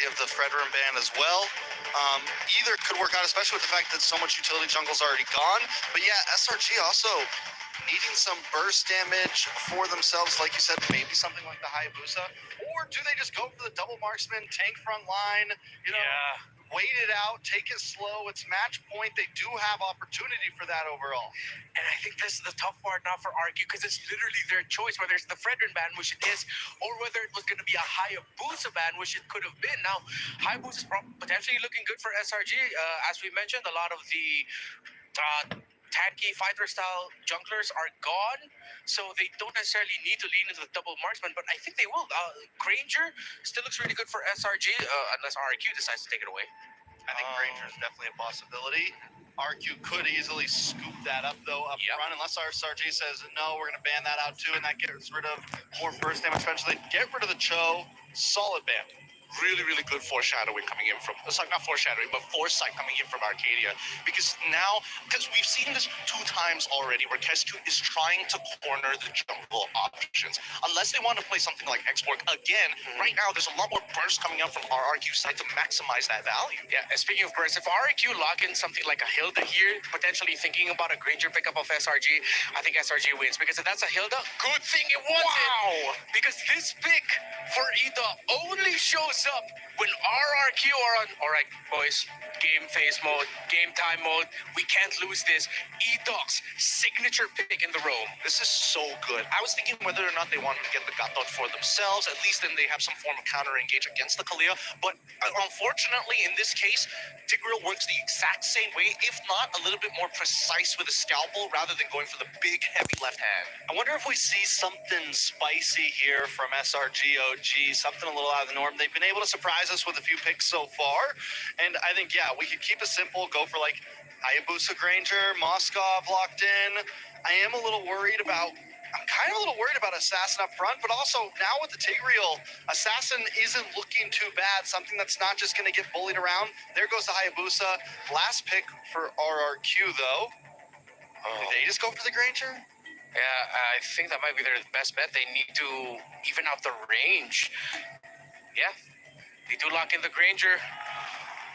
of the Fredrin ban as well. Either could work out, especially with the fact that so much utility jungle's already gone. But yeah, SRG also needing some burst damage for themselves, like you said, maybe something like the Hayabusa. Or do they just go for the double marksman, tank front line, wait it out, take it slow? It's match point. They do have opportunity for that overall. And I think this is the tough part now for RRQ, because it's literally their choice, whether it's the Fredrin ban, which it is, or whether it was going to be a Hayabusa ban, which it could have been. Now, Hayabusa is potentially looking good for SRG. As we mentioned, a lot of the tanky fighter-style junglers are gone, so they don't necessarily need to lean into the double marksman, but I think they will. Granger still looks really good for SRG, unless RRQ decides to take it away. I think Granger is definitely a possibility. RQ could easily scoop that up, though, up front, unless our SRG says, no, we're going to ban that out, too, and that gets rid of more burst damage eventually. Get rid of the Cho. Solid ban. Really, really good foreshadowing coming in from, sorry, not foreshadowing, but foresight coming in from Arcadia. Because now, because we've seen this 2 times already, where Kesku is trying to corner the jungle options. Unless they want to play something like X-Borg again, right now there's a lot more burst coming out from RRQ side to maximize that value. Yeah, and speaking of burst, if RRQ lock in something like a Hilda here, potentially thinking about a Granger pickup of SRG, I think SRG wins. Because if that's a Hilda, good thing it wasn't. Because this pick for Ida only shows up when RRQ are on, all right, boys, game phase mode, game time mode, we can't lose this. E-Doc's signature pick in the roam. This is so good. I was thinking whether or not they wanted to get the Gatot for themselves, at least then they have some form of counter-engage against the Kalia, but unfortunately, in this case, Tigreal works the exact same way, if not a little bit more precise with a scalpel rather than going for the big, heavy left hand. I wonder if we see something spicy here from SRG OG, something a little out of the norm. They've been able to surprise us with a few picks so far, and I think, yeah, we could keep it simple, go for like Hayabusa Granger, Moskov locked in. I am a little worried about, I'm kind of a little worried about Assassin up front, but also now with the Tigreal, Assassin isn't looking too bad, something that's not just going to get bullied around. There goes the Hayabusa. Last pick for RRQ, though. Did they just go for the Granger? Yeah, I think that might be their best bet. They need to even out the range. Yeah, they do lock in the Granger.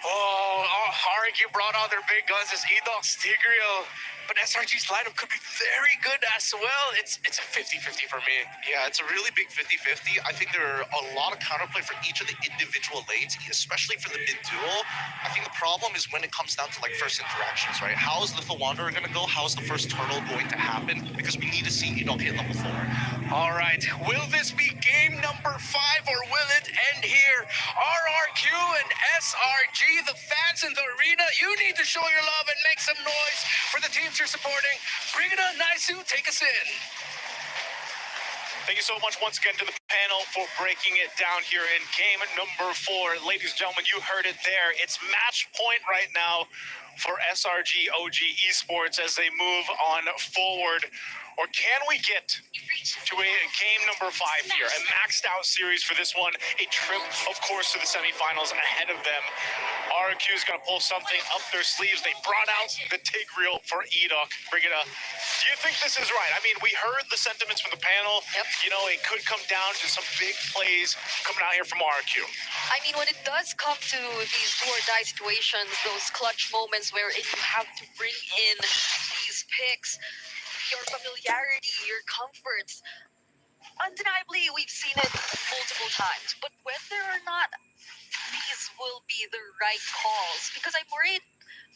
Oh, RRQ brought out their big guns as E-Doc's Tigreal. But SRG's lineup could be very good as well. It's a 50-50 for me. Yeah, it's a really big 50-50. I think there are a lot of counterplay for each of the individual lanes, especially for the mid-duel. I think the problem is when it comes down to like first interactions, right? How is Little Wanderer going to go? How is the first turtle going to happen? Because we need to see E-Doc hit level 4. All right, will this be game number 5 or will it end here? RRQ and SRG, the fans in the arena, you need to show your love and make some noise for the teams you're supporting. Bring it on, Naisu, take us in. Thank you so much once again to the panel for breaking it down here in game number 4. Ladies and gentlemen, you heard it there. It's match point right now for SRG OG Esports as they move on forward. Or can we get to a game number 5 here? A maxed out series for this one. A trip, of course, to the semifinals ahead of them. RRQ is going to pull something up their sleeves. They brought out the Tigreal for E-Doc. Bring it up. Do you think this is right? I mean, we heard the sentiments from the panel. Yep. You know, it could come down to some big plays coming out here from RRQ. I mean, when it does come to these do or die situations, those clutch moments where you have to bring in these picks, your familiarity, your comforts, undeniably, we've seen it multiple times. But whether or not these will be the right calls, because I'm worried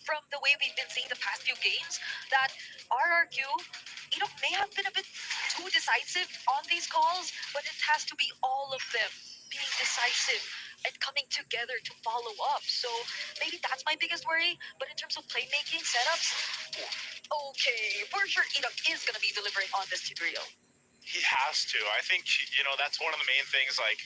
from the way we've been seeing the past few games that RRQ, may have been a bit too decisive on these calls, but it has to be all of them being decisive and coming together to follow up. So maybe that's my biggest worry. But in terms of playmaking setups, okay, for sure E-Doc is going to be delivering on this Tigreal. He has to. I think, that's one of the main things. Like,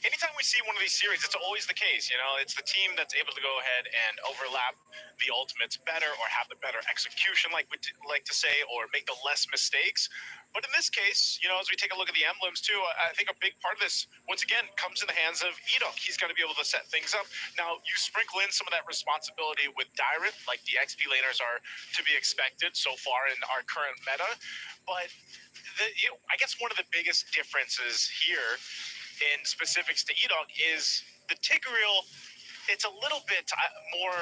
anytime we see one of these series, it's always the case. It's the team that's able to go ahead and overlap the ultimates better or have the better execution, like we like to say, or make the less mistakes. But in this case, as we take a look at the emblems too, I think a big part of this, once again, comes in the hands of E-Doc. He's going to be able to set things up. Now, you sprinkle in some of that responsibility with Dyrant, like the XP laners are to be expected so far in our current meta. But I guess one of the biggest differences here in specifics to E-Doc is the Tigreal, it's a little bit more,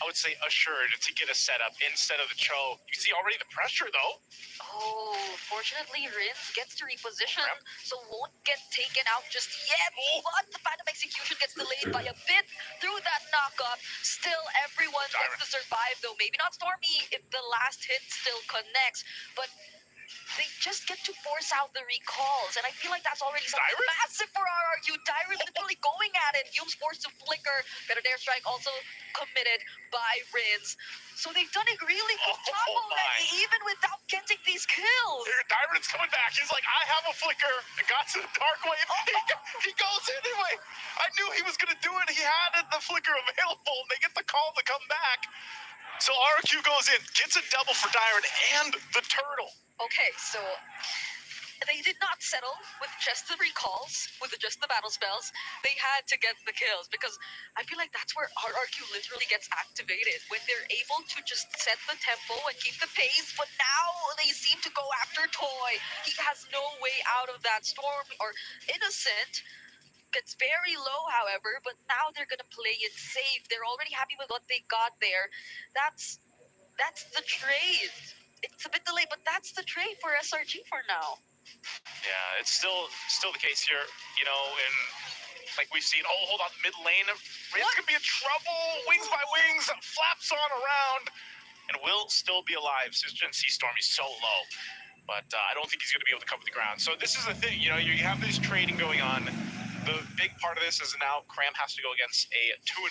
I would say, assured to get a setup instead of the Cho. You see already the pressure, though. Oh, fortunately, Rins gets to reposition, so won't get taken out just yet. But the Phantom Execution gets delayed by a bit through that knockup. Still, everyone gets to survive, though. Maybe not Stormy if the last hit still connects, but they just get to force out the recalls, and I feel like that's already something massive for RRQ. Dyron literally going at it. Yume's forced to flicker. Better Dare Strike also committed by Rins. So they've done a really good job already, even without getting these kills. Here, Dyron's coming back. He's like, I have a flicker. I got to the Dark Wave. He goes anyway. I knew he was going to do it. He had the flicker available, and they get the call to come back. So RRQ goes in, gets a double for Dyron and the turtle. Okay, so they did not settle with just the recalls, with just the battle spells. They had to get the kills, because I feel like that's where RRQ literally gets activated, when they're able to just set the tempo and keep the pace. But now they seem to go after Toy. He has no way out of that storm, or Innocent gets very low, however, but now they're gonna play it safe. They're already happy with what they got there. That's the trade. It's a bit delayed, but that's the trade for SRG for now. Yeah, it's still the case here, you know, and like we've seen, hold on, mid lane, Rins gonna be in trouble, wings by wings, flaps on around, and will still be alive. Susan sees Stormy so low, but I don't think he's gonna be able to cover the ground. So this is the thing, you know, you have this trading going on. The big part of this is now Cram has to go against a 2-0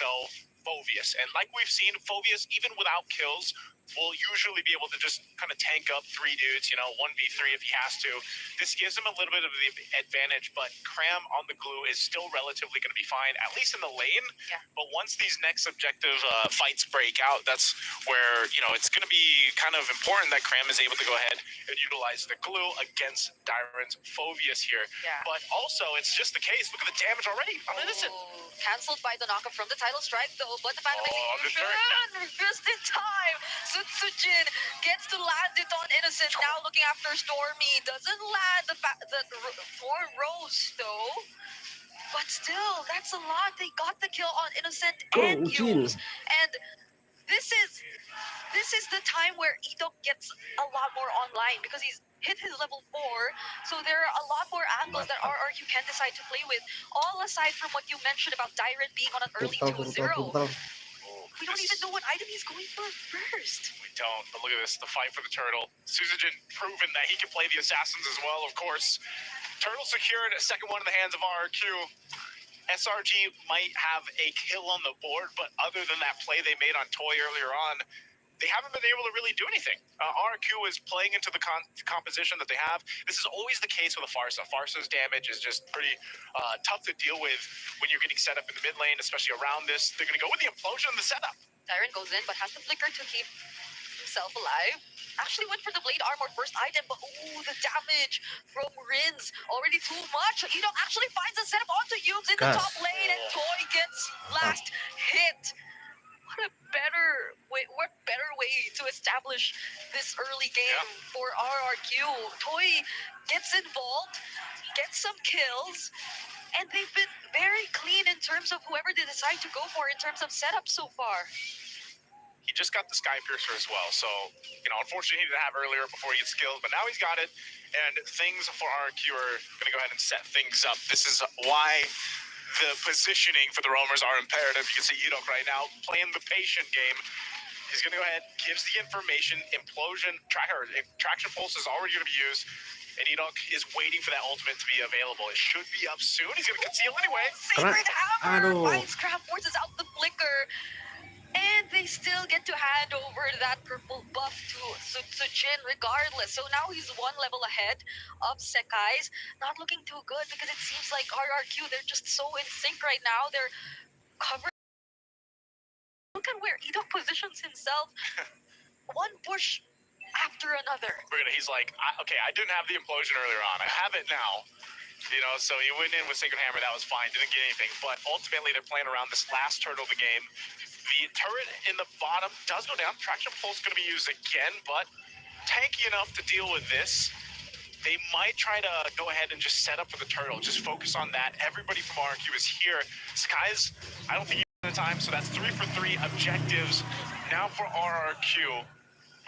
Phoveus, and like we've seen, Phoveus, even without kills, will usually be able to just kind of tank up 3 dudes, you know, 1v3 if he has to. This gives him a little bit of the advantage, but Cram on the glue is still relatively going to be fine, at least in the lane. Yeah. But once these next objective fights break out, that's where, you know, it's going to be kind of important that Cram is able to go ahead and utilize the glue against Dyron's Phoveus here. Yeah. But also, it's just the case. Look at the damage already on Innocent. Cancelled by the knockup from the title strike, though, but the Phantom Execution just in time. Sutsujin gets to land it on Innocent, now looking after Stormy. Doesn't land the 4 rows, though. But still, that's a lot. They got the kill on Innocent and Yumes. And this is the time where Edok gets a lot more online, because he's hit his level 4, so there are a lot more angles that RRQ can decide to play with, all aside from what you mentioned about Dyron being on an early 2-0. We don't even know what item he's going for first. We don't, but look at this, the fight for the turtle. Suzujin proven that he can play the assassins as well, of course. Turtle secured, a second one in the hands of RRQ. SRG might have a kill on the board, but other than that play they made on Toy earlier on, they haven't been able to really do anything. RRQ is playing into the composition that they have. This is always the case with a Pharsa. Pharsa's damage is just pretty tough to deal with when you're getting set up in the mid lane, especially around this. They're going to go with the implosion in the setup. Dyron goes in, but has the flicker to keep himself alive. Actually went for the blade armor first item, but the damage from Rins already too much. Edok actually finds a setup onto Yumes in the top lane, and Toy gets last hit. What better way to establish this early game for RRQ. Toy gets involved, gets some kills, and they've been very clean in terms of whoever they decide to go for in terms of setup so far. He just got the Sky Piercer as well, so, you know, unfortunately he didn't have earlier before he gets skills, but now he's got it, and things for RRQ are going to go ahead and set things up. This is why the positioning for the roamers are imperative. You can see Edok right now playing the patient game. He's going to go ahead, gives the information, implosion, traction pulse is already going to be used, and Edok is waiting for that ultimate to be available. It should be up soon. He's going to conceal anyway. Sacred Hammer finds Cram, forces out the flicker, and they still get to hand over that purple buff to Sutsujin regardless. So now he's 1 level ahead of Sekai's. Not looking too good, because it seems like RRQ, they're just so in sync right now. They're covered. Look at where Edok positions himself. One push after another. He's like, okay, I didn't have the implosion earlier on. I have it now. You know, so he went in with Sacred Hammer. That was fine. Didn't get anything. But ultimately, they're playing around this last turtle of the game. The turret in the bottom does go down. Traction pulse going to be used again, but tanky enough to deal with this. they might try to go ahead and just set up for the turtle, just focus on that. Everybody from RRQ is here. Sky's, I don't think he's at the time, so that's 3 for 3 objectives now for RRQ.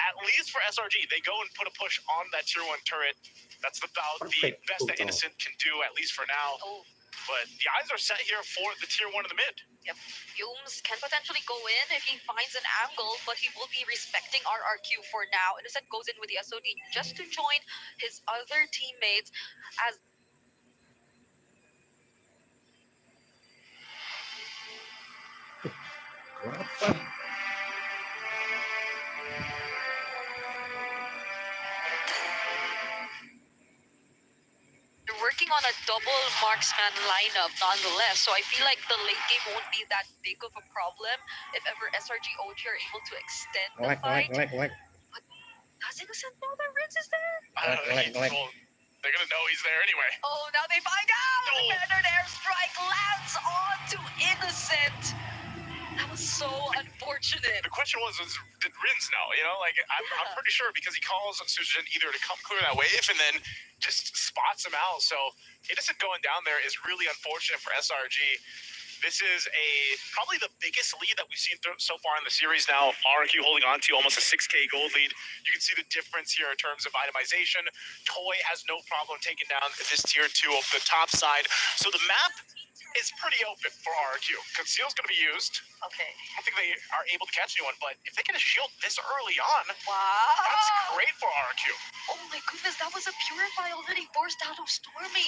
At least for SRG, they go and put a push on that tier 1 turret. That's about the best that Innocent can do, at least for now. Oh. But the eyes are set here for the tier 1 in the mid. Yep. Fumes can potentially go in if he finds an angle, but he will be respecting RRQ for now. Innocent goes in with the SOD just to join his other teammates as you're working on a double marksman lineup nonetheless, so I feel like the late game won't be that big of a problem if ever SRG OG are able to extend the fight. But does Innocent know that Ritz is there? Well, they're gonna know he's there anyway. Oh, now they find out! The Feathered Airstrike lands onto Innocent! That was so unfortunate. The question was did Rins know? You know, like, I'm pretty sure because he calls Sujin either to come clear that wave and then just spots him out. So Innocent going down there is really unfortunate for SRG. This is probably the biggest lead that we've seen so far in the series now. RRQ holding on to almost a 6K gold lead. You can see the difference here in terms of itemization. Toy has no problem taking down this tier 2 of the top side. So the map is pretty open for RRQ. Conceal's going to be used. Okay. I don't think they are able to catch anyone, but if they get a shield this early on, Wow. that's great for RRQ. Oh my goodness, that was a Purify already forced out of Stormy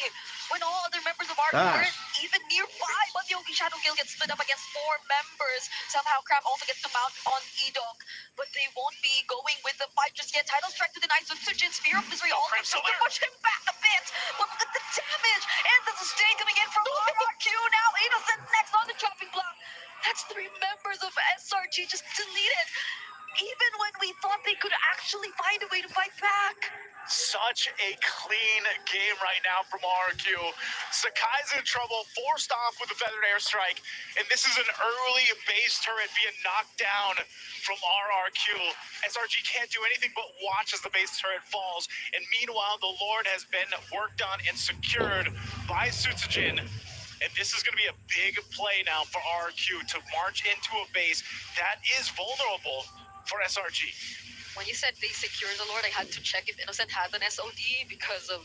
when all other members of RRQ weren't even nearby. But Yogi Shadow Kill gets split up against 4 members. Somehow Crab also gets to mount on Edok, but they won't be going with the fight just yet. Title strike to the Knights with Sujin, Spear of Misery also to push him back a bit. But look at the damage and the sustain coming in from RRQ. Now Innocent next on the chopping block. That's 3 members of SRG just deleted. Even when we thought they could actually find a way to fight back. Such a clean game right now from RRQ. Sakai's in trouble, forced off with the Feathered Airstrike, and this is an early base turret being knocked down from RRQ. SRG can't do anything but watch as the base turret falls, and meanwhile, the Lord has been worked on and secured by Sutsujin. And this is going to be a big play now for RRQ to march into a base that is vulnerable for SRG. When you said they secured the Lord, I had to check if Innocent had an SOD because of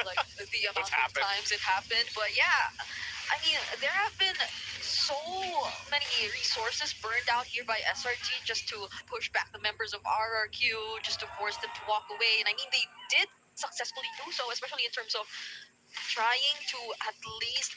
like the amount of times it happened. But yeah, I mean, there have been so many resources burned out here by SRG just to push back the members of RRQ, just to force them to walk away. And I mean, they did successfully do so, especially in terms of trying to at least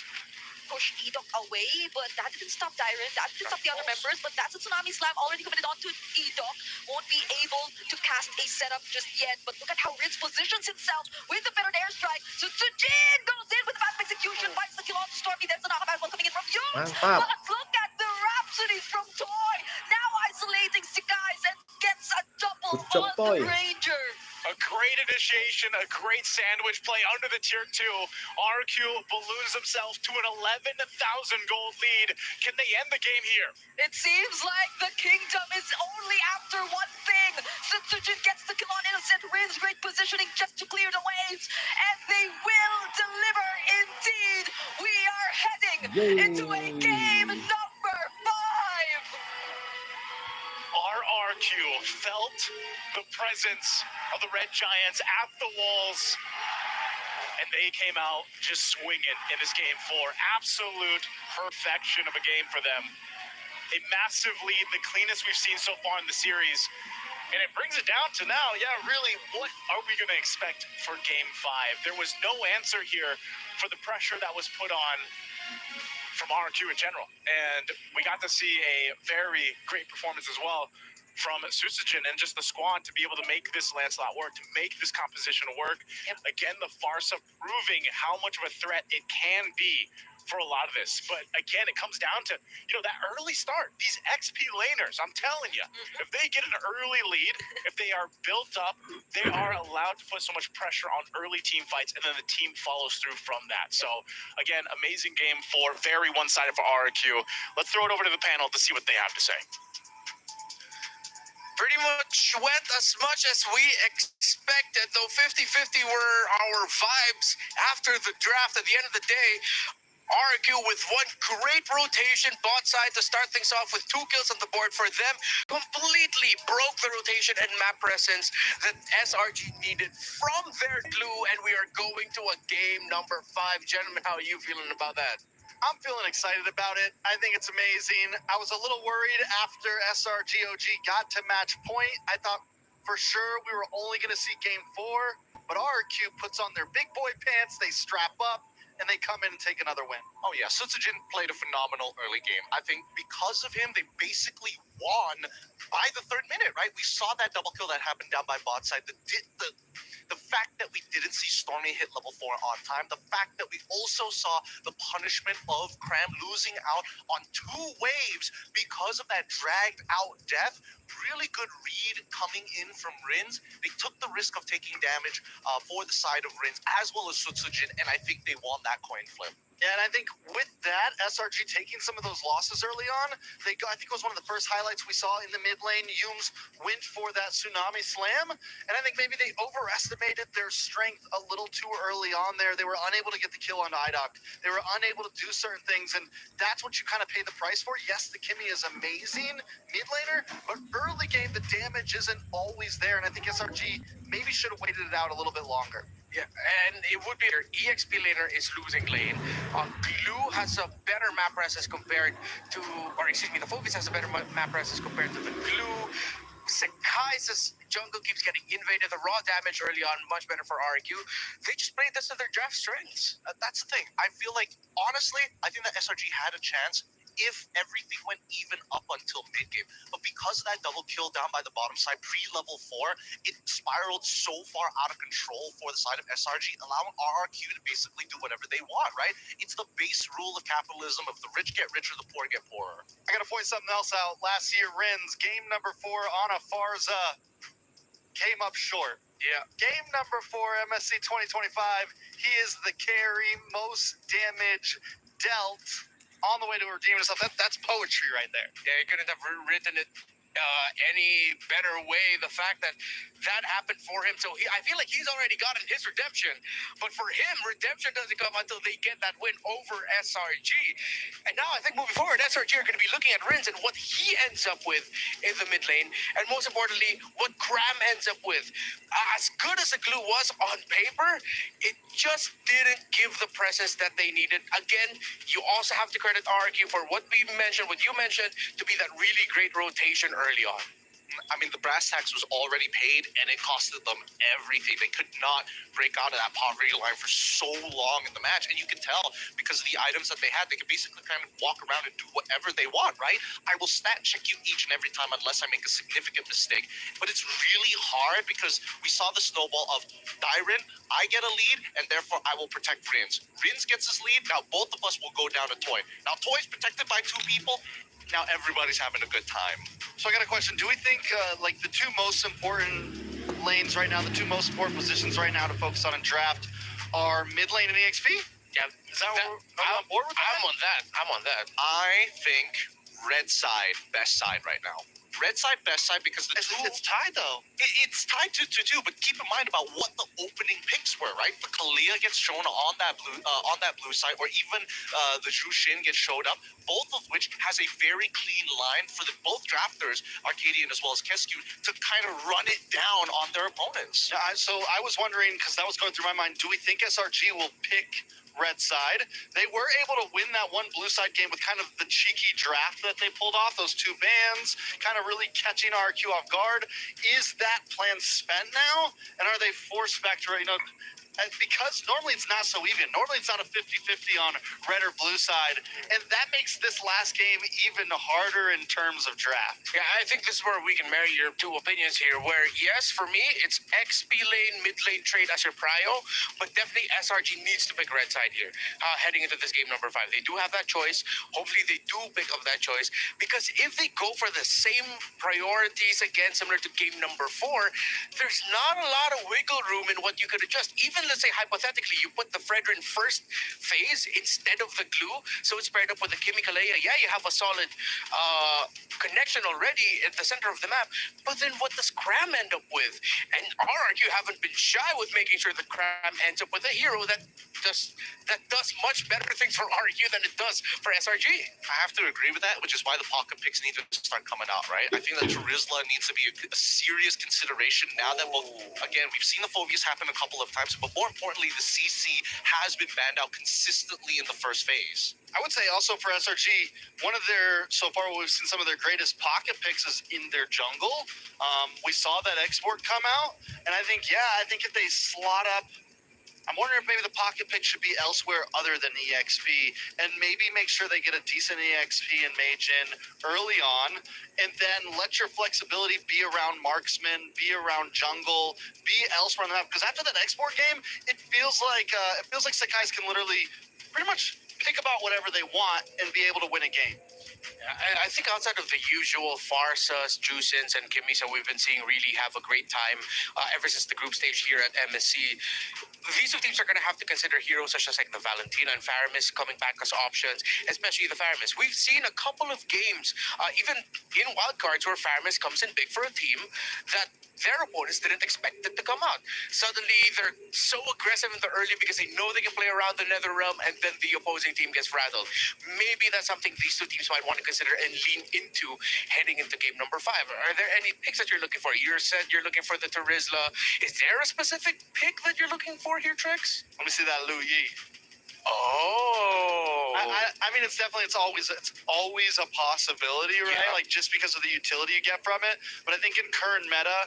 push Edok away, but that didn't stop Dyron, that didn't stop the other members, but that's a Tsunami Slam already committed onto Edok. Won't be able to cast a setup just yet, but look at how Ritz positions himself with the Feathered Airstrike. So Sujin goes in with the fast execution, finds the kill on Stormy, there's another bad one coming in from Yums, but look at the Rhapsodies from Toy, now isolating Skies and gets a double on the Ranger. A great initiation, a great sandwich play under the tier 2. RRQ balloons himself to an 11,000 gold lead. Can they end the game here? It seems like the kingdom is only after one thing. Sutsujin gets the kill on Innocent, Rin's great positioning just to clear the waves, and they will deliver indeed. We are heading into a game number 5. RRQ felt the presence of the Red Giants at the walls, and they came out just swinging in this game 4. Absolute perfection of a game for them. A massive lead, the cleanest we've seen so far in the series. And it brings it down to now, really, what are we going to expect for game 5? There was no answer here for the pressure that was put on from RRQ in general. And we got to see a very great performance as well from Sutsujin and just the squad to be able to make this Lancelot work, to make this composition work. Again, the Farsa proving how much of a threat it can be for a lot of this. But again, it comes down to, that early start. These XP laners, I'm telling you, if they get an early lead, if they are built up, they are allowed to put so much pressure on early team fights, and then the team follows through from that. So again, amazing game 4, very one-sided for RRQ. Let's throw it over to the panel to see what they have to say. pretty much went as much as we expected, though 50-50 were our vibes after the draft. At the end of the day, RRQ with one great rotation bot side to start things off with 2 kills on the board for them, completely broke the rotation and map presence that SRG needed from their glue, and we are going to a game number 5. Gentlemen, how are you feeling about that? I'm feeling excited about it. I think it's amazing. I was a little worried after SRGOG got to match point. I thought for sure we were only going to see game 4, but RRQ puts on their big boy pants, they strap up, and they come in and take another win. Oh yeah, Sutsujin played a phenomenal early game. I think because of him, they basically won by the 3rd minute, right? We saw that double kill that happened down by bot side. The fact that we didn't see Stormy hit level 4 on time, the fact that we also saw the punishment of Cram losing out on 2 waves because of that dragged out death, really good read coming in from Rins. They took the risk of taking damage for the side of Rins as well as Sutsujin, and I think they won that coin flip. Yeah, and I think with that, SRG taking some of those losses early on, I think it was one of the first highlights we saw in the mid lane. Yums went for that tsunami slam, and I think maybe they overestimated their strength a little too early on there. They were unable to get the kill on IDOC. They were unable to do certain things, and that's what you kind of pay the price for. Yes, the Kimmy is amazing mid laner, but early game, the damage isn't always there, and I think SRG maybe should have waited it out a little bit longer. Yeah, and it would be their EXP laner is losing lane. Glue has a better map presence compared to, or excuse me, the Focus has a better map presence compared to the Glue. Sekai's jungle keeps getting invaded. The raw damage early on, much better for RRQ. They just played this to their draft strengths. That's the thing. I feel like, honestly, I think that SRG had a chance if everything went even up until mid-game. But because of that double kill down by the bottom side, pre-level 4, it spiraled so far out of control for the side of SRG, allowing RRQ to basically do whatever they want, right? It's the base rule of capitalism of the rich get richer, the poor get poorer. I got to point something else out. Last year, Rins, game number 4 on a Farza, came up short. Yeah. Game number 4, MSC 2025, he is the carry, most damage dealt on the way to redeem himself. That's poetry right there. Yeah, he couldn't have written it any better way. The fact that happened for him, so I feel like he's already gotten his redemption. But for him, redemption doesn't come until they get that win over SRG. And now I think moving forward, SRG are going to be looking at Rins and what he ends up with in the mid lane, and most importantly, what Cram ends up with. As good as the Glue was on paper, it just didn't give the presence that they needed. Again, you also have to credit RRQ for what you mentioned, to be that really great rotation early on. I mean, the brass tax was already paid, and it costed them everything. They could not break out of that poverty line for so long in the match, and you can tell because of the items that they had, they could basically kind of walk around and do whatever they want, right? I will stat check you each and every time unless I make a significant mistake, but it's really hard because we saw the snowball of Dyrin, I get a lead, and therefore I will protect Rins. Rins gets his lead, now both of us will go down to Toy. Now Toy's protected by 2 people, now everybody's having a good time. So I got a question. Do we think like the 2 most important lanes right now, the 2 most important positions right now to focus on in draft are mid lane and EXP? Yeah, Is that what I'm on board with that? I'm on that. I think red side, best side right now. Red side, best side, because the It's tied though. It's tied to 2, but keep in mind about what the opening picks were, right? The Kalia gets shown on that blue side, or even the Zhu Xin gets showed up, both of which has a very clean line for both drafters, Arcadian as well as Kescu, to kind of run it down on their opponents. Yeah, so I was wondering, because that was going through my mind, do we think SRG will pick red side? They were able to win that one blue side game with kind of the cheeky draft that they pulled off, those 2 bans, kind of really catching RQ off guard. Is that plan spent now? And are they forced back to, because normally it's not so even. Normally it's not a 50-50 on red or blue side, and that makes this last game even harder in terms of draft. Yeah, I think this is where we can marry your 2 opinions here, where yes, for me, it's XP lane, mid lane trade as your prio, but definitely SRG needs to pick red side here, heading into this game number 5. They do have that choice. Hopefully they do pick up that choice, because if they go for the same priorities again, similar to game number 4, there's not a lot of wiggle room in what you could adjust. Even let's say hypothetically, you put the Fredrin first phase instead of the glue, so it's paired up with the Kimi Kalea. Yeah, you have a solid connection already at the center of the map, but then what does Cram end up with? And RRQ haven't been shy with making sure that Cram ends up with a hero that does much better things for RRQ than it does for SRG. I have to agree with that, which is why the pocket picks need to start coming out, right? I think that Turizla needs to be a serious consideration now that both, again, we've seen the Phobias happen a couple of times, but more importantly, the CC has been banned out consistently in the first phase. I would say also for SRG, one of their, so far we've seen some of their greatest pocket picks is in their jungle. We saw that export come out, and I think if they slot up, I'm wondering if maybe the pocket pick should be elsewhere other than EXP, and maybe make sure they get a decent EXP and Mage-in early on, and then let your flexibility be around marksman, be around jungle, be elsewhere on the map. Because after that export game, it feels like Sakai's can literally pretty much pick about whatever they want and be able to win a game. I think outside of the usual Farsas, Jusins, and Kimmies that we've been seeing really have a great time ever since the group stage here at MSC, these two teams are going to have to consider heroes such as like the Valentina and Faramis coming back as options, especially the Faramis. We've seen a couple of games, even in wildcards, where Faramis comes in big for a team that their opponents didn't expect it to come out. Suddenly, they're so aggressive in the early because they know they can play around the Nether Realm, and then the opposing team gets rattled. Maybe that's something these two teams might want to consider and lean into heading into game number 5. Are there any picks that you're looking for? You said you're looking for the Turizla. Is there a specific pick that you're looking for here, Trex? Let me see that Lu Yi. Oh. I mean, it's always a possibility, right? Yeah. Like just because of the utility you get from it. But I think in current meta,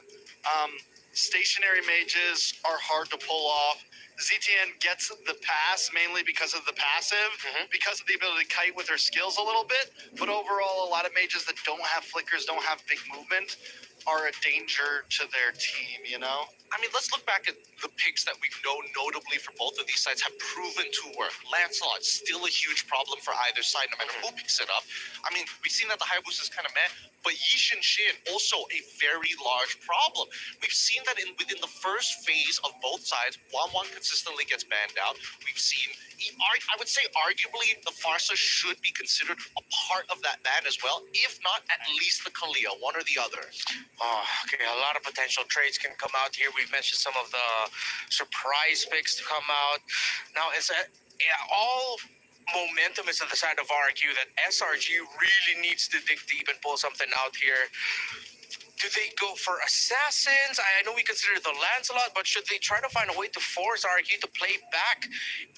stationary mages are hard to pull off. ZTN gets the pass mainly because of the passive, because of the ability to kite with her skills a little bit. But overall, a lot of mages that don't have flickers, don't have big movement, are a danger to their team, you know? I mean, let's look back at the picks that we know notably for both of these sides have proven to work. Lancelot, still a huge problem for either side, no matter who picks it up. I mean, we've seen that the Hayabusa is kind of meh, but Yishin Shin, also a very large problem. We've seen that within the first phase of both sides, 1-1 consistently gets banned out. We've seen, I would say arguably, the Farsa should be considered a part of that ban as well, if not at least the Kalia, one or the other. Oh, okay, a lot of potential trades can come out here. We've mentioned some of the surprise picks to come out. Now, all momentum is on the side of RRQ that SRG really needs to dig deep and pull something out here. Do they go for assassins? I know we consider the Lancelot, but should they try to find a way to force RRQ to play back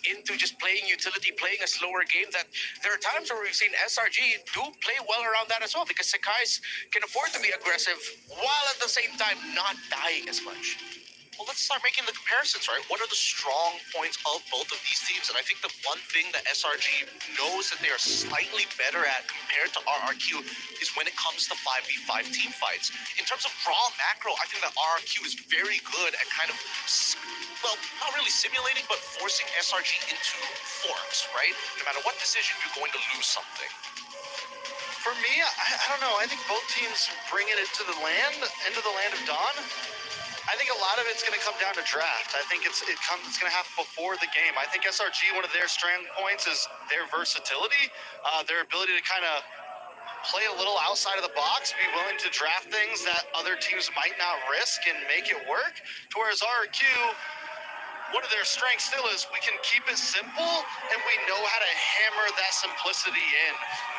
into just playing utility, playing a slower game? That there are times where we've seen SRG do play well around that as well, because Sakai's can afford to be aggressive while at the same time not dying as much. Well, let's start making the comparisons, right? What are the strong points of both of these teams? And I think the one thing that SRG knows that they are slightly better at compared to RRQ is when it comes to 5v5 team fights. In terms of raw macro, I think that RRQ is very good at kind of, well, not really simulating, but forcing SRG into forks, right? No matter what decision, you're going to lose something. For me, I don't know. I think both teams bringing it to the land, into the land of Dawn. I think a lot of it's going to come down to draft. I think it's going to happen before the game. I think SRG, one of their strong points is their versatility, their ability to kind of play a little outside of the box, be willing to draft things that other teams might not risk and make it work. Whereas RRQ, one of their strengths still is we can keep it simple and we know how to hammer that simplicity in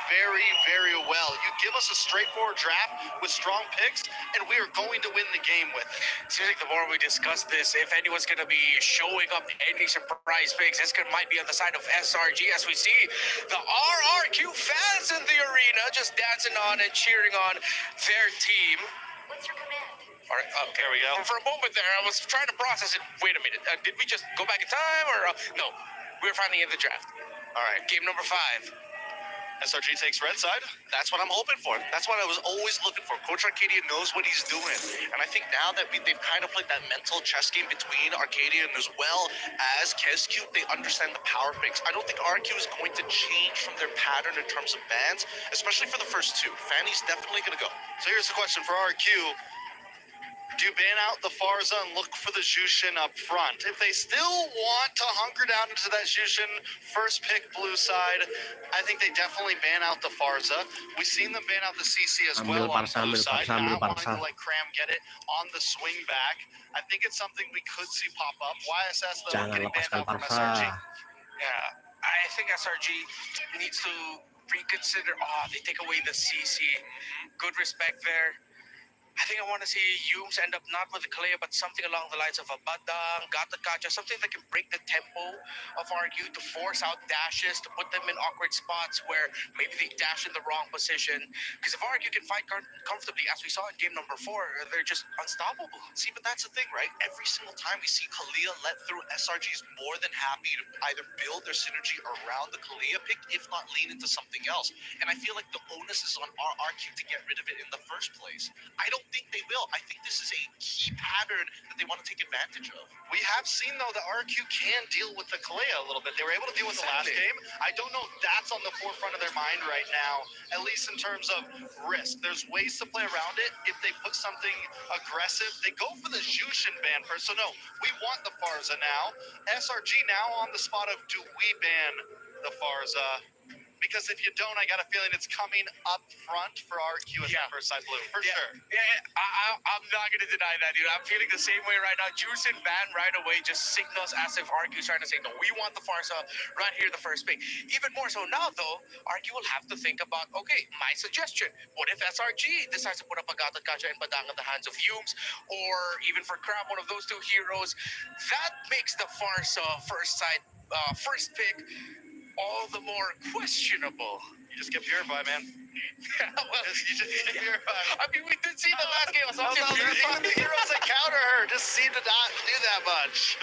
very, very well. You give us a straightforward draft with strong picks and we are going to win the game with it. Seems like the more we discuss this, if anyone's going to be showing up any surprise picks, might be on the side of SRG, as we see the RRQ fans in the arena just dancing on and cheering on their team. What's your command? All right, There we go. For a moment there, I was trying to process it. Wait a minute. Did we just go back in time, or no? We're finally in the draft. All right. Game number 5. SRG takes red side. That's what I'm hoping for. That's what I was always looking for. Coach Arcadia knows what he's doing. And I think now that they've kind of played that mental chess game between Arcadia and as well as KSQ, they understand the power picks. I don't think RQ is going to change from their pattern in terms of bans, especially for the first two. Fanny's definitely going to go. So here's the question for RQ. Do you ban out the Farza and look for the Jushin up front? If they still want to hunker down into that Jushin first pick blue side, I think they definitely ban out the Farza. We've seen them ban out the CC as well on the blue side, not wanting to let Cram get it on the swing back. I think it's something we could see pop up. YSS though Jangan getting banned lepaskan out from Parsa. SRG. Yeah, I think SRG needs to reconsider. Oh, they take away the CC. Good respect there. I think I want to see Yums end up not with the Kalea, but something along the lines of a Badang, Gata Kacha, something that can break the tempo of RRQ to force out dashes, to put them in awkward spots where maybe they dash in the wrong position. Because if RRQ can fight comfortably, as we saw in game number 4, they're just unstoppable. See, but that's the thing, right? Every single time we see Kalia let through, SRG is more than happy to either build their synergy around the Kalia pick, if not lean into something else. And I feel like the onus is on RRQ to get rid of it in the first place. I don't think they will. I think this is a key pattern that they want to take advantage of. We have seen though that RQ can deal with the Kalea a little bit. They were able to deal with the last game. I don't know if that's on the forefront of their mind right now, at least in terms of risk. There's ways to play around it. If they put something aggressive, they go for the Jushin ban first. So no, we want the Farza now. SRG now on the spot of, do we ban the Farza? Because if you don't, I got a feeling it's coming up front for RQ as the first side blue, for sure. Yeah, I'm not going to deny that, dude. I'm feeling the same way right now. Juicing ban right away just signals as if RQ's trying to say, no, we want the Farsa right here, the first pick. Even more so now, though, RQ will have to think about, okay, my suggestion. What if SRG decides to put up a Gata Kacha and Badang in the hands of Humes, or even for Crab, one of those two heroes? That makes the Farsa first side, first pick all the more questionable. You just get purified, man. Well, You just get purified. I mean, we did see the last game. I saw Even the heroes that counter her just seem to not do that much.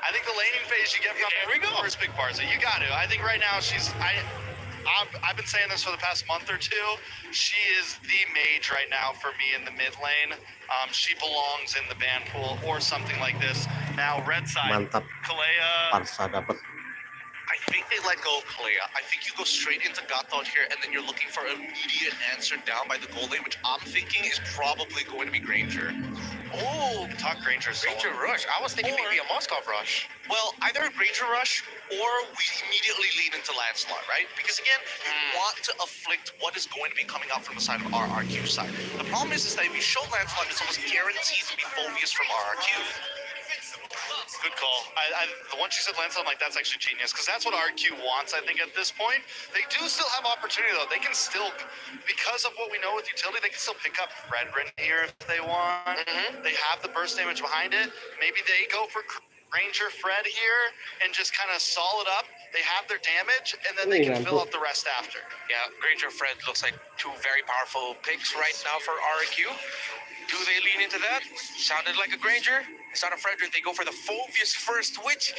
I think the laning phase you get from There we go. first big Farza. You got to. I think right now I've been saying this for the past month or two. She is the mage right now for me in the mid lane. She belongs in the ban pool or something like this. Now, red side, Mantap. Kalea. Parsa dapat. I think they let go of Kalea. I think you go straight into Gatot here, and then you're looking for an immediate answer down by the goal lane, which I'm thinking is probably going to be Granger. Oh, talk Granger solo. Ranger Rush. I was thinking maybe a Moskov Rush. Well, either a Granger Rush or we immediately lean into Lancelot, right? Because again, you want to afflict what is going to be coming out from the side of RRQ side. The problem is that if you show Lancelot, it's almost guaranteed to be Phobius from RRQ. Good call. The one you said, Lance, I'm like, that's actually genius, because that's what RQ wants, I think, at this point. They do still have opportunity, though. They can still, because of what we know with utility, they can still pick up Fredrin here if they want. They have the burst damage behind it. Maybe they go for Ranger Fred here and just kind of solid up. They have their damage, and then they can fill out the rest after. Yeah, Granger Fred looks like two very powerful picks right now for RRQ. Do they lean into that? Sounded like a Granger. It's not a Fredrin. They go for the Phobius first, which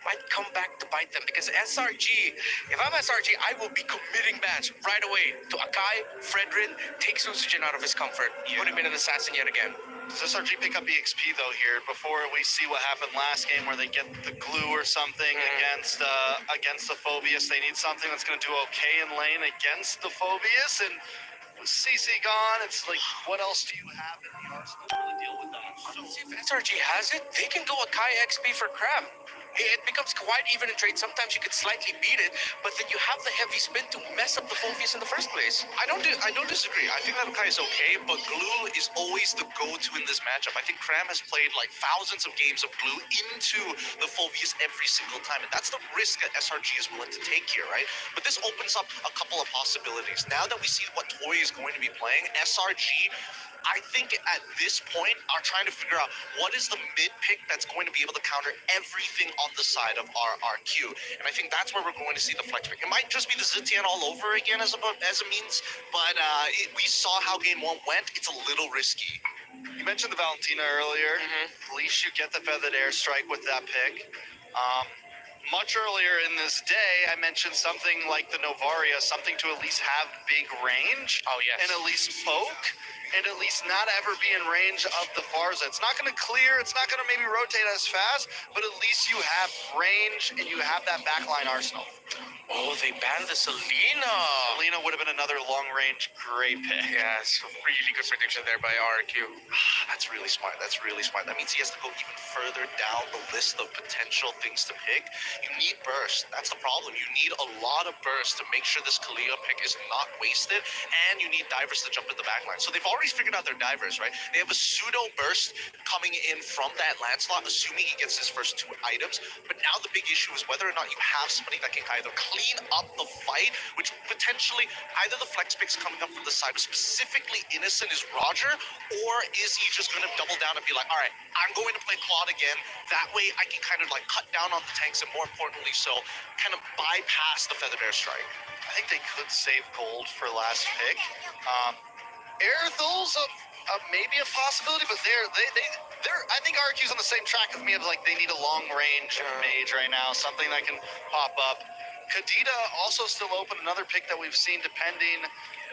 might come back to bite them. Because SRG, if I'm SRG, I will be committing bans right away to Akai, Fredrin, take Susujin out of his comfort, put him in an assassin yet again. Does SRG pick up EXP, though, here before we see what happened last game where they get the glue or something against the Phobius? They need something that's going to do okay in lane against the Phobius, and with CC gone, it's like, what else do you have in the arsenal to really deal with that? See if SRG has it. They can go Akai XP for Crab. It becomes quite even in trade. Sometimes you could slightly beat it, but then you have the heavy spin to mess up the Phobius in the first place. I don't disagree. I think that Akai is okay, but Glue is always the go-to in this matchup. I think Cram has played like thousands of games of Glue into the Phobius every single time, and that's the risk that SRG is willing to take here, right? But this opens up a couple of possibilities. Now that we see what Toy is going to be playing, SRG, I think at this point are trying to figure out what is the mid pick that's going to be able to counter everything on the side of RRQ. And I think that's where we're going to see the flex pick. It might just be the Zitian all over again as a means, but we saw how game 1 went. It's a little risky. You mentioned the Valentina earlier. At least you get the feathered airstrike with that pick. Much earlier in this day, I mentioned something like the Novaria, something to at least have big range. Oh, yes. And at least poke. and at least not ever be in range of the Farza. It's not going to clear, it's not going to maybe rotate as fast, but at least you have range and you have that backline arsenal. Oh, they banned the Selena. Selena would have been another long-range great pick. Yeah, it's a really good prediction there by RRQ. That's really smart. That's really smart. That means he has to go even further down the list of potential things to pick. You need burst. That's the problem. You need a lot of burst to make sure this Kalia pick is not wasted, and you need divers to jump in the backline. So they've already figured out their divers, right? They have a pseudo burst coming in from that land slot, assuming he gets his first 2 items. But now the big issue is whether or not you have somebody that can either clean up the fight, which potentially either the flex picks coming up from the side, but specifically Innocent is Roger, or is he just going to double down and be like, all right, I'm going to play Claude again. That way I can kind of like cut down on the tanks and more importantly so kind of bypass the Feathered Airstrike. I think they could save gold for last pick. Aerothel's maybe a possibility, but they're I think RQ's on the same track as me of like they need a long range mage right now, something that can pop up. Kadita also still open, another pick that we've seen depending,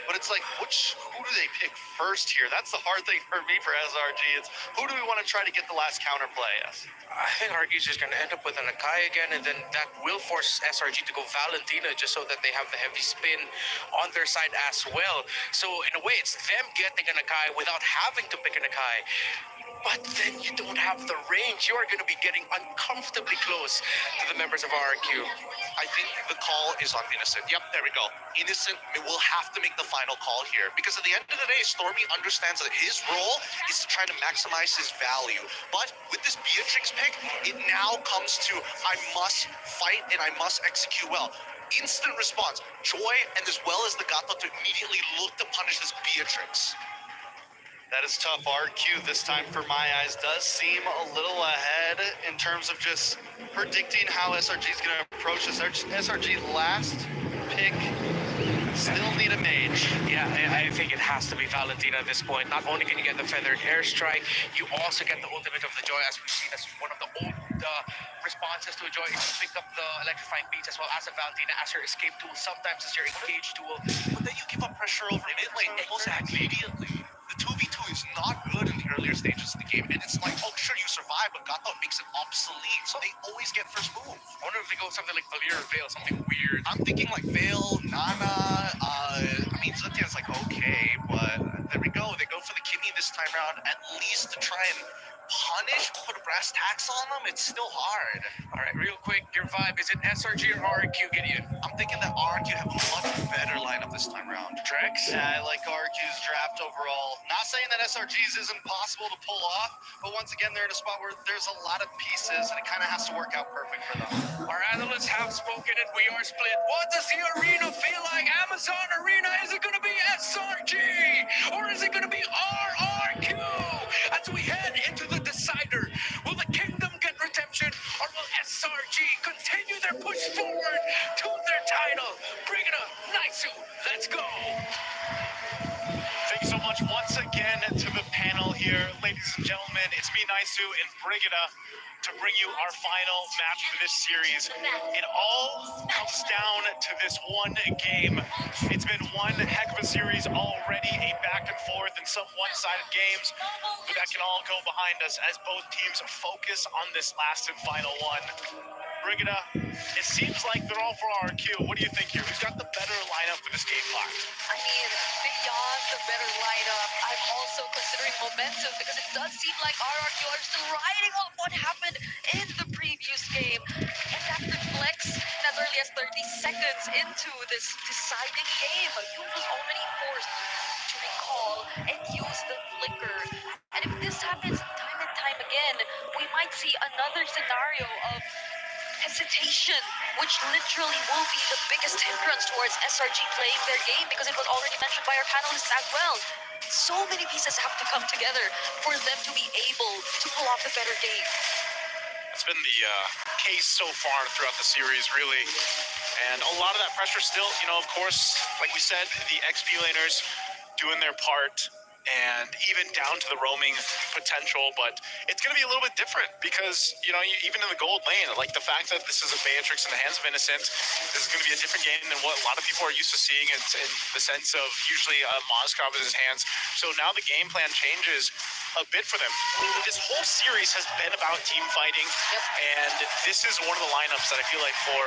but it's like who do they pick first here? That's the hard thing for me for SRG. It's who do we want to try to get the last counterplay as? I think RQ's just going to end up with an Akai again, and then that will force SRG to go Valentina just so that they have the heavy spin on their side as well. So in a way, it's them getting an Akai without having to pick an Akai. But then you don't have the range. You are going to be getting uncomfortably close to the members of RRQ. I think the call is on Innocent. Yep, there we go. Innocent will have to make the final call here because at the end of the day, Stormy understands that his role is to try to maximize his value. But with this Beatrix pick, it now comes to I must fight and I must execute well. Instant response. Joy and as well as the Gato to immediately look to punish this Beatrix. That is tough. RQ this time for my eyes does seem a little ahead in terms of just predicting how SRG is going to approach this. SRG last pick, still need a mage. Yeah, I think it has to be Valentina at this point. Not only can you get the Feathered Airstrike, you also get the ultimate of the Joy, as we've seen as one of the old responses to a Joy is to pick up the Electrifying Beats as well as a Valentina as your escape tool, sometimes as your engage tool. But then you give up pressure over mid lane almost immediately. The 2v2 is not good in the earlier stages of the game, and it's like, oh, sure, you survive, but Gato makes it obsolete, so they always get first move. I wonder if they go something like Valir or Veil, something weird. I'm thinking like Veil, Nana, I mean, Zetia's like, okay, but there we go. They go for the kidney this time around, at least to try and punish, put a brass tacks on them. It's still hard. All right, real quick, your vibe, is it SRG or RRQ, Gideon? I'm thinking that RRQ have a much better lineup this time around. Trex? Yeah, I like RQ's draft overall. Not saying that SRG's isn't possible to pull off, but once again, they're in a spot where there's a lot of pieces, and it kind of has to work out perfect for them. Our analysts have spoken, and we are split. What does the arena feel like? Amazon Arena, is it going to be SRG, or is it going to be RRQ? As we head into the decider, will the kingdom get redemption, or will SRG continue their push forward to their title? Bring it up, Naisu, let's go! Thank you so much once again to the panel here. Ladies and gentlemen, it's me, Naisu, and Brigida to bring you our final match for this series. It all comes down to this one game. It's been one heck of a series already, a back and forth and some one-sided games, but that can all go behind us as both teams focus on this last and final one. Brigida, it seems like they're all for RRQ. What do you think here? Who's got the better lineup for this game clock? I mean, beyond the better lineup, I'm also considering momentum because it does seem like RRQ are still riding off what happened in the previous game. And that reflects as early as 30 seconds into this deciding game. You was already forced to recall and use the flicker. And if this happens time and time again, we might see another scenario of hesitation, which literally will be the biggest hindrance towards SRG playing their game, because it was already mentioned by our panelists as well. So many pieces have to come together for them to be able to pull off the better game. It's been the case so far throughout the series, really. And a lot of that pressure still, of course, like we said, the XP laners doing their part. and even down to the roaming potential, but it's going to be a little bit different because, you know, even in the gold lane, like the fact that this is a Beatrix in the hands of Innocent, this is going to be a different game than what a lot of people are used to seeing. It's in the sense of usually Moskov in his hands. So now the game plan changes a bit for them. This whole series has been about team fighting, and this is one of the lineups that I feel like for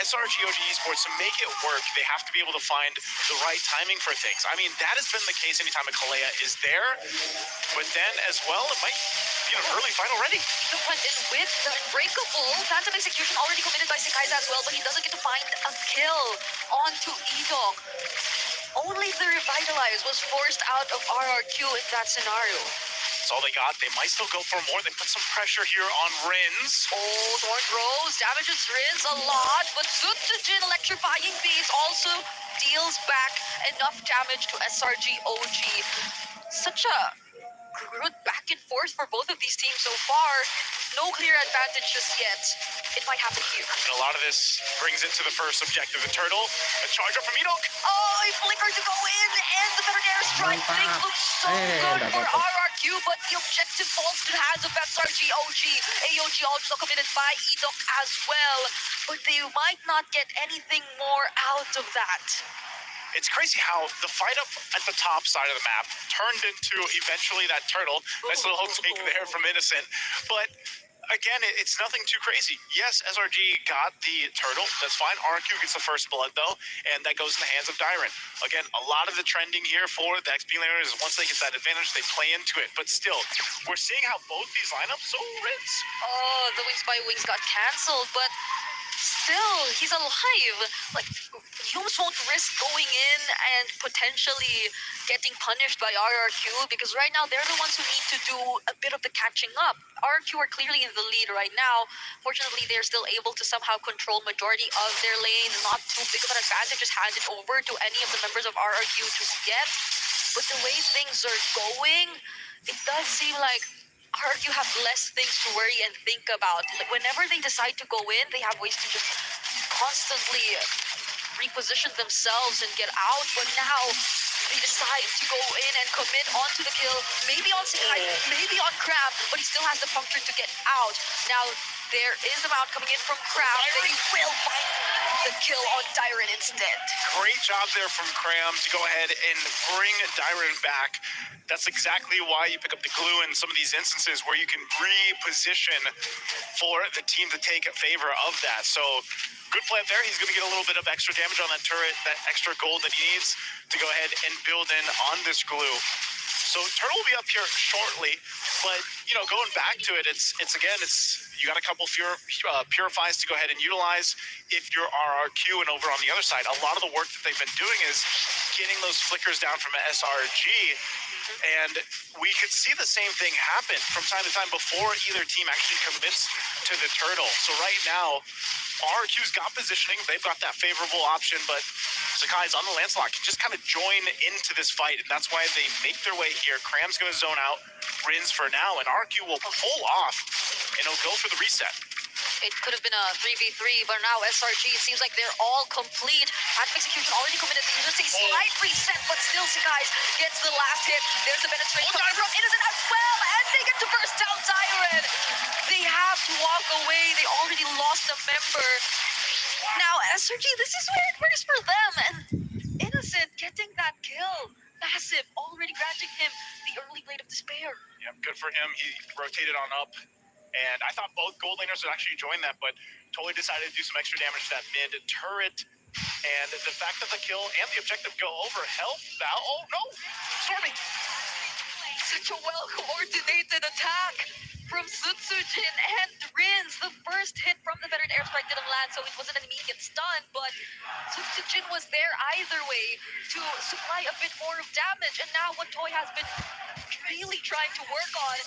SRG OG Esports to make it work, they have to be able to find the right timing for things. I mean, that has been the case anytime a Kalea is there, but then as well, it might be an early fight already. The went in with the Unbreakable. Phantom Execution already committed by Sekaiza as well, but he doesn't get to find a kill onto Edok. Only the Revitalize was forced out of RRQ in that scenario. That's all they got. They might still go for more. They put some pressure here on Rins. Oh, Thorn Rose damages Rins a lot, but Sutsujin electrifying beats also deals back enough damage to SRG OG. Such a good back and forth for both of these teams so far. No clear advantage just yet. It might happen here. And a lot of this brings it to the first objective. The turtle, a charge up from Edok. Oh, he flickered to go in, and the better air strike thing looks so good for RRQ, but the objective falls to the hands of SRG OG. AOG also committed by Edok as well, but they might not get anything more out of that. It's crazy how the fight up at the top side of the map turned into eventually that turtle. Nice little take there from Innocent. But again, it's nothing too crazy. Yes, SRG got the turtle. That's fine. RRQ gets the first blood, though, and that goes in the hands of Dyron. Again, a lot of the trending here for the XP laners is once they get that advantage, they play into it. But still, we're seeing how both these lineups, so Rins. Oh, the Wings by Wings got cancelled, but still, he's alive. Like, you almost won't risk going in and potentially getting punished by RRQ, because right now they're the ones who need to do a bit of the catching up. RRQ are clearly in the lead right now. Fortunately, they're still able to somehow control majority of their lane. Not too big of an advantage is handed over to any of the members of RRQ to get. But the way things are going, it does seem like RRQ have less things to worry and think about. Like, whenever they decide to go in, they have ways to just constantly reposition themselves and get out. But now they decide to go in and commit onto the kill, maybe on Sekai, maybe on Crab, but he still has the puncture to get out. Now there is a mount coming in from Crab. They will find the kill on Dyron instead. Great job there from Cram to go ahead and bring Dyron back. That's exactly why you pick up the glue in some of these instances where you can reposition for the team to take favor of that. So good play up there. He's going to get a little bit of extra damage on that turret, that extra gold that he needs to go ahead and build in on this glue. So Turtle will be up here shortly, but you know, going back to it, it's you got a couple purifies to go ahead and utilize if you're RRQ, and over on the other side, a lot of the work that they've been doing is getting those flickers down from SRG, and we could see the same thing happen from time to time before either team actually commits to the turtle. So right now, RRQ's got positioning, they've got that favorable option, but Sakai's on the Lancelot can just kind of join into this fight, and that's why they make their way here. Cram's going to zone out Rins for now, and RRQ will pull off, and he'll go for the reset. It could have been a 3v3, but now SRG, it seems like they're all complete. Phantom Execution already committed. They just a slight reset, but still Sakai's gets the last hit. There's a penetration coming from Innocent as well, and they get to burst down Siren. They have to walk away. They already lost a member. Now SRG, this is where it works for them, and Innocent getting that kill. Massive, already granting him the early Blade of Despair. Yep, good for him. He rotated on up. And I thought both gold laners would actually join that, but totally decided to do some extra damage to that mid turret. And the fact that the kill and the objective go over help Val. Oh no! Stormy! Such a well-coordinated attack from Sutsujin and Rins. The first hit from the veteran airstrike didn't land, so it wasn't an immediate stun, but Sutsujin was there either way to supply a bit more of damage. And now what Toy has been really trying to work on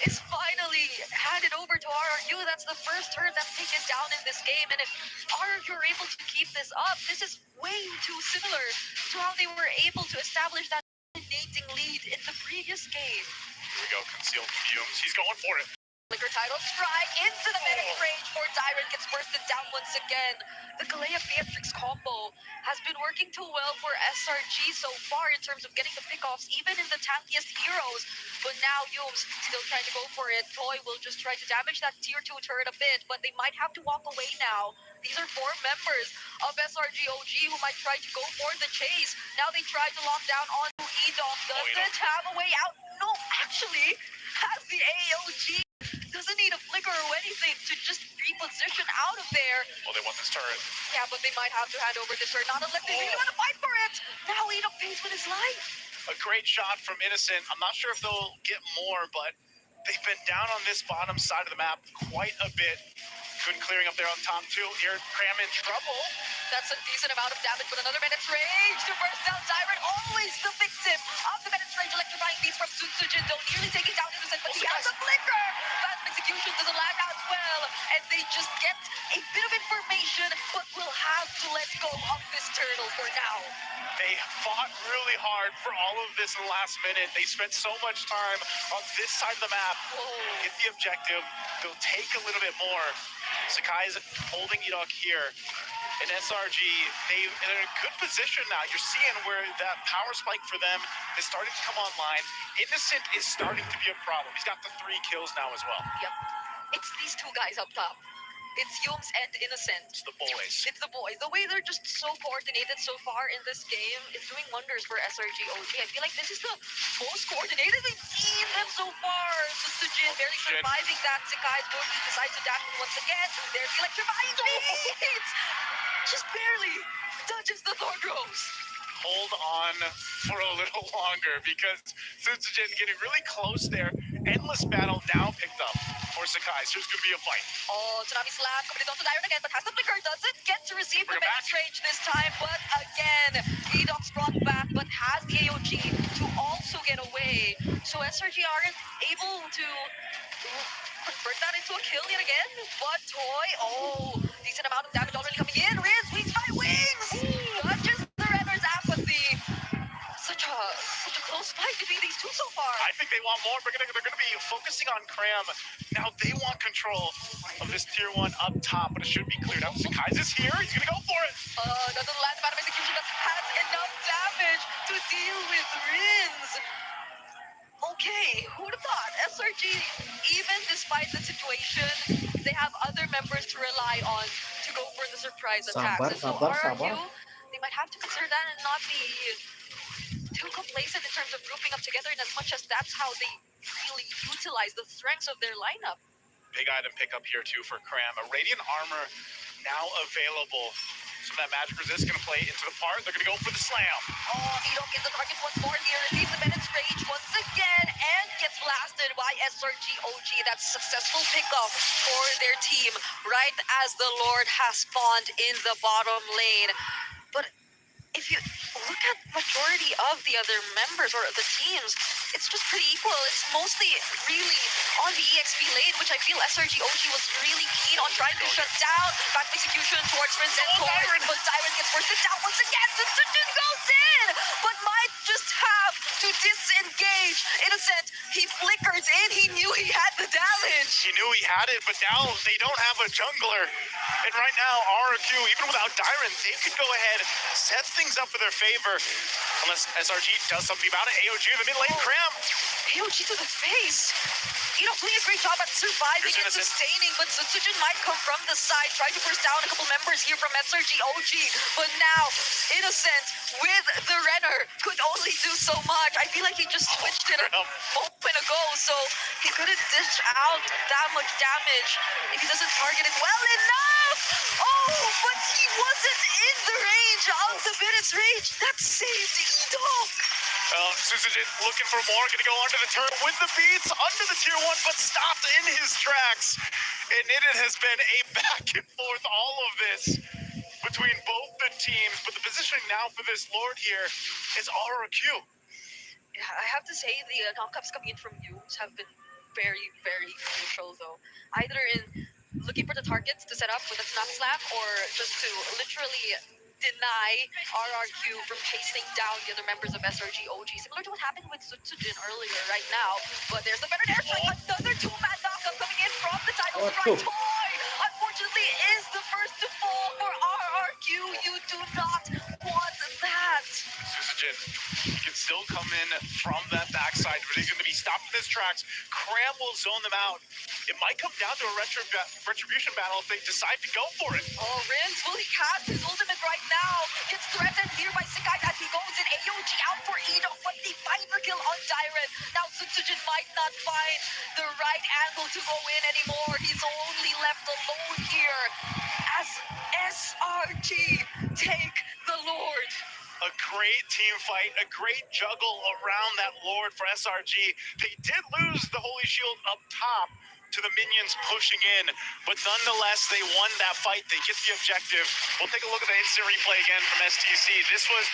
is finally handed over to RRQ. That's the first turn that's taken down in this game, and if RRQ are able to keep this up, this is way too similar to how they were able to establish that dominating lead in the previous game. Here we go, concealed fumes. He's going for it. Flicker title strike into the medic range for Tyrant, gets bursted down once again. The Galea Beatrix combo has been working too well for SRG so far in terms of getting the pickoffs, even in the tankiest heroes. But now Yums still trying to go for it. Toy will just try to damage that tier 2 turret a bit, but they might have to walk away now. These are 4 members of SRG OG who might try to go for the chase. Now they try to lock down onto Edok. Doesn't have a way out. No, actually has the AOG. Doesn't need a flicker or anything to just reposition out of there. Well, they want this turret. Yeah, but they might have to hand over this turret. Not unless they really want to fight for it. Now Edok pays with his life. A great shot from Innocent. I'm not sure if they'll get more, but they've been down on this bottom side of the map quite a bit. Good clearing up there on top too. Here, Cram in trouble. That's a decent amount of damage, but another Menace Rage to burst down Tyrant. Always the victim of the Menace Rage. Electrifying beats from Sutsujin. Don't nearly take it down Innocent, but he has a flicker. Fast execution doesn't land out well, and they just get a bit of information, but will have to let go of this turtle for now. They fought really hard for all of this in the last minute. They spent so much time on this side of the map. Get the objective. They'll take a little bit more. Sakai's holding Edok here. And SRG, they're in a good position now. You're seeing where that power spike for them is starting to come online. Innocent is starting to be a problem. He's got the 3 kills now as well. Yep. It's these 2 guys up top. It's Yums and Innocent. It's the boys. It's the boys. The way they're just so coordinated so far in this game is doing wonders for SRG OG. I feel like this is the most coordinated we've seen them so far. Sutsujin barely surviving that. Sakai's Boogie decides to dash in once again. There's the electrifying beats! Just barely touches the Thorn Rose. Hold on for a little longer because Sutsujin getting really close there. Endless battle now picked up for Sakai. So there's going to be a fight. Oh, Tsunami Slap coming onto Tyrant again, but has the flicker. Doesn't get to receive the Menace Rage this time, but again, Edok's brought back, but has the AOG to also get away. So SRG aren't able to convert that into a kill yet again, but Toy, decent amount of damage already coming in. Riz, wings by wings! Touches the Renner's apathy. Such a close fight between these 2 so far. I think they want more. They're going to be focusing on Cram. Now they want control of this tier 1 up top, but it should be cleared out. Sakai's is here. He's going to go for it. Doesn't land out of execution. Doesn't have enough damage to deal with Riz. Okay, who would have thought? SRG, even despite the situation, they have other members to rely on to go for the surprise attacks. And so RRQ, they might have to consider that and not be too complacent in terms of grouping up together, in as much as that's how they really utilize the strengths of their lineup. Big item pickup here too for Cram. A Radiant Armor now available. Some of that magic resist going to play into the part. They're going to go for the slam. Edok gets the target once more here. Receives the Menace Rage once again and gets blasted by SRG OG. That's successful pickup for their team right as the Lord has spawned in the bottom lane. But if you look at majority of the other members or the teams, it's just pretty equal. It's mostly really on the EXP lane, which I feel SRG OG was really keen on trying to shut down. Back execution towards Prince and Tyrant, but Tyrant gets bursted down once again. Sutsujin goes in, but might just have to disengage. Innocent, he flickers in. He knew he had the damage. He knew he had it, but now they don't have a jungler. And right now, RRQ, even without Tyrant, they could go ahead, set things up for their favor. Unless SRG does something about it. AOG in the mid lane, Cram. AOG to the face. Doing a great job at surviving and sustaining, but Sutsujin might come from the side, try to burst down a couple members here from SRG OG. But now, Innocent with the Renner could only do so much. I feel like he just switched it a moment ago, so he couldn't dish out that much damage if he doesn't target it well enough. But he wasn't in the range of the Menace Rage. That saved Edok. Sutsujin looking for more, gonna go under the turret with the beats, under the tier 1, but stopped in his tracks. And it has been a back and forth, all of this, between both the teams. But the positioning now for this Lord here is RRQ. Yeah, I have to say the knockups coming in from Yums have been very, very crucial though. Either in looking for the targets to set up with a snap slap, or just to literally deny RRQ from chasing down the other members of SRG OG, similar to what happened with Sutsujin earlier right now. But there's the better airstrike, another 2-man knockup coming in. right, Toy, unfortunately, is the first to fall for RRQ. You do not want that. Susagen can still come in from that backside, but he's going to be stopped in his tracks. Cram will zone them out. It might come down to a retribution battle if they decide to go for it. Oh, Rins, will he cast his ultimate right now? Gets threatened here by Sakai as he goes in. AOG out for Eno, but they find the kill on Dyren. Now Sutsujin might not find the right angle to go in anymore. He's only left alone here as SRG take the Lord. A great team fight, a great juggle around that Lord for SRG. They did lose the Holy Shield up top to the minions pushing in, but nonetheless, they won that fight. They get the objective. We'll take a look at the instant replay again from STC. This was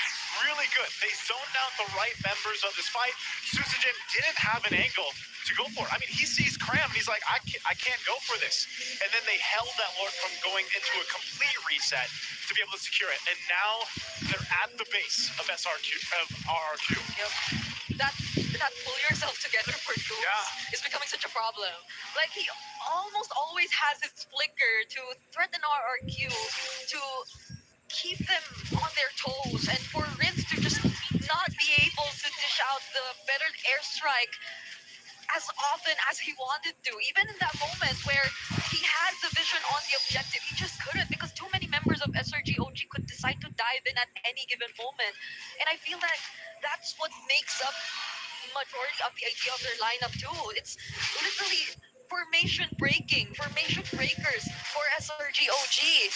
really good. They zoned out the right members of this fight. Susagen didn't have an angle to go for it. I mean, he sees Cram and he's like, I can't go for this. And then they held that Lord from going into a complete reset to be able to secure it. And now they're at the base of RRQ. Yep. That pull yourself together for Goose is becoming such a problem. Like, he almost always has his flicker to threaten RRQ, to keep them on their toes, and for Rins to just not be able to dish out the better airstrike as often as he wanted to. Even in that moment where he had the vision on the objective, he just couldn't, because too many members of SRG OG could decide to dive in at any given moment. And I feel that that's what makes up majority of the idea of their lineup too. It's literally formation breaking, formation breakers for SRG OG.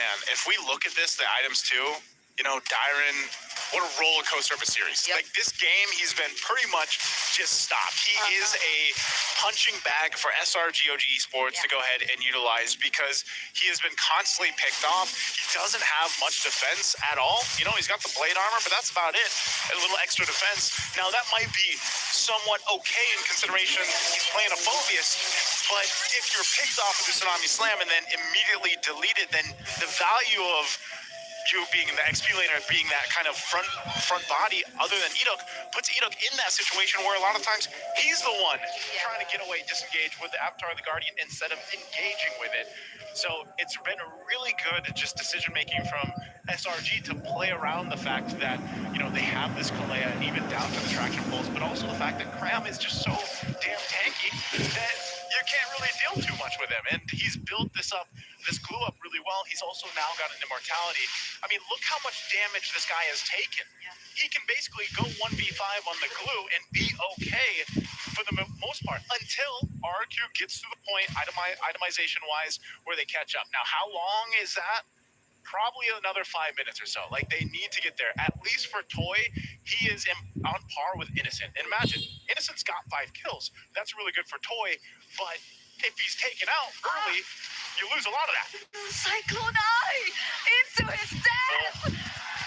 Man, if we look at this, the items too, you know, Dyren, what a roller coaster of a series. Yep. Like, this game, he's been pretty much just stopped. He is a punching bag for SRG OG Esports to go ahead and utilize, because he has been constantly picked off. He doesn't have much defense at all. You know, he's got the blade armor, but that's about it. A little extra defense. Now, that might be somewhat okay in consideration he's playing a Phobius, but if you're picked off with the Tsunami Slam and then immediately deleted, then the value of you being the XP laner, being that kind of front body, other than Edok, puts Edok in that situation where a lot of times he's the one trying to get away, disengage with the Avatar of the Guardian instead of engaging with it. So it's been a really good just decision making from SRG to play around the fact that, you know, they have this Kalea even down to the traction pulse, but also the fact that Cram is just so damn tanky that you can't really deal too much with him. And he's built this glue up really well. He's also now got an immortality. I mean, look how much damage this guy has taken. He can basically go 1v5 on the glue and be okay for the most part until RRQ gets to the point, itemization-wise, where they catch up. Now, how long is that? Probably another 5 minutes or so. Like, they need to get there. At least for Toy, he is on par with Innocent. And imagine, Innocent's got 5 kills. That's really good for Toy, but if he's taken out early, you lose a lot of that. Cyclone Eye into his death!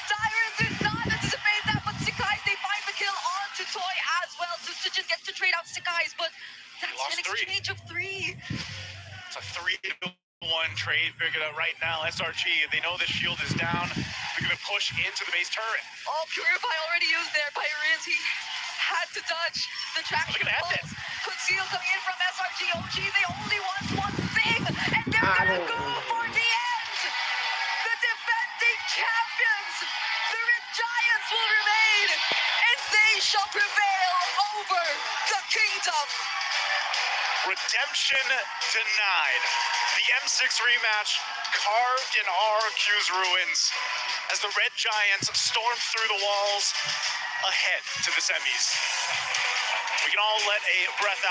Dyren did not anticipate that, but Sakai's, they find the kill onto Toy as well. Sutsujin gets to trade out Sakai's, but that's an exchange of 3. It's a 3-1 trade figured out right now. SRG, they know the shield is down. They're going to push into the base turret. Oh, Purify already used there by Riz. He had to touch the traction pulse. Conceal coming in from SRG OG. They only want one thing, and they're gonna go for the end. The defending champions, the Red Giants, will remain, and they shall prevail over the kingdom. Redemption denied. The M6 rematch carved in RRQ's ruins as the Red Giants stormed through the walls ahead to the semis. We can all let a breath out.